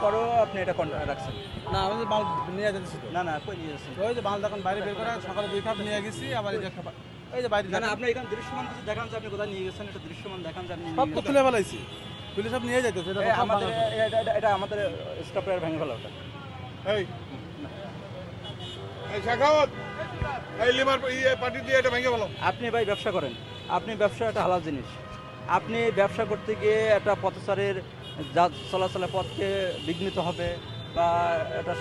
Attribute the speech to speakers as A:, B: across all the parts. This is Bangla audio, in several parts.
A: তারপরেও আপনি এটা রাখছেন?
B: না আমি মাল নিয়ে যাচ্ছি তো।
A: না না, কই নিয়ে যাচ্ছেন?
B: ওই যে মাল তখন বাইরে বের করে সকালে 2 কাপ নিয়ে গেছি, আবার এই যে এই যে বাইরে
A: না না, আপনি এখানে দৃশ্যমান কিছু দেখান যে আপনি কোথায় নিয়ে গেছেন, এটা দৃশ্যমান দেখান যে আপনি
B: সব
A: নিয়ে
B: তো
A: গেছেন।
B: খুলে ফেলাইছি, খুলে সব নিয়ে যাইতেছে। এটা সব
A: আমাদের
B: ভাঙা।
A: এটা আমাদের স্টপের ভেঙে ফেলা ওটা।
C: এই এই শাখাওয়াত, এই লিমার পার্টি দিয়ে এটা ভেঙে ফেলো।
A: আপনি ভাই ব্যবসা করেন, আপনি ব্যবসা একটা হালাল জিনিস। আপনি ব্যবসা করতে গিয়ে একটা পথচারীর চলাচলের পথকে বিঘ্নিত হবে বা একটা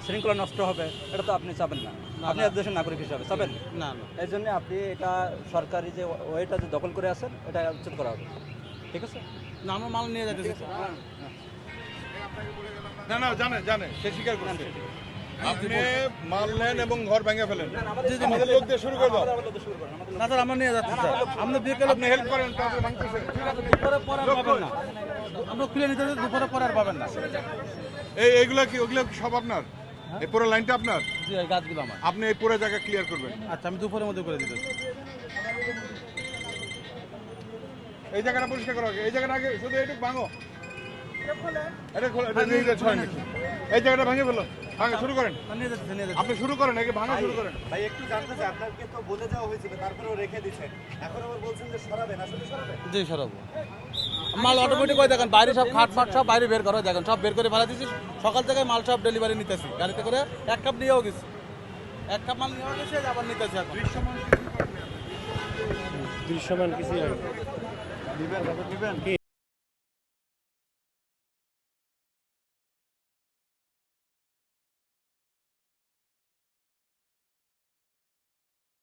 A: শৃঙ্খলা নষ্ট হবে, এটা তো আপনি চাবেন না। আপনি এক দেশের নাগরিক হিসাবে চাবেন।
B: না না,
A: এই জন্য আপনি এটা সরকারি যে ওয়েটা যে দখল করে আছেন, এটা উচ্ছেদ করা হবে। ঠিক আছে?
B: না আমরা মাল নিয়ে যাইতেছি।
C: না না, জানে সে স্বীকার করছে। আপনি মাল নেন এবং ঘর ভেঙে ফেলেন। আমাদের লোক দিয়ে শুরু করে দাও।
B: না স্যার আমরা নিয়ে যাচ্ছি স্যার। আমরা বিকেলে
C: আপনি হেল্প করেন, তারপরে ভাঙতেছে।
B: দুপুরে পরে আর পাবেন না। আমরা খুলে নিতে যাচ্ছি, দুপুরে পরে আর পাবেন না।
C: এইগুলা কি, ওগুলো কি সব আপনার? এই পুরো লাইনটা আপনার?
B: জি এই গাছগুলো আমার।
C: আপনি এই পুরো জায়গা ক্লিয়ার করবেন।
B: আচ্ছা আমি দুপুরের মধ্যে করে দিতেছি।
C: এই জায়গাটা পরিষ্কার করা আগে, এই জায়গাটা আগে শুধু এইটুকু ভাঙো। এটা খোলা, এটা নিয়ে যাচ্ছে হয় নাকি? এই জায়গাটা ভেঙে ফেলো, ভাঙা শুরু করেন।
B: নিয়ে যাচ্ছি নিয়ে যাচ্ছি।
C: আপনি শুরু করেন, আগে ভাঙা শুরু করেন।
D: ভাই একটু জানতে চাই, আপনাকে তো বলে দেওয়া হয়েছিল, তারপরেও রেখে দিচ্ছেন, এখন আবার বলছেন যে সরাবেন, আসলে সরাবেন?
B: জি সরাবো। মাল অটোমেটিক ওই দেখেন বাইরে সব খাট ফাট সব বাইরে বের করে দেখেন, সব বের করে ফেলা দিচ্ছি। সকাল থেকে মাল সব ডেলিভারি নিতেছি গাড়িতে করে। 1 কাপ নিয়েও গেছি, 1 কাপ মাল নিয়েও গেছি, আবার নিতেছি এখন।
E: দৃশ্যমান কিছু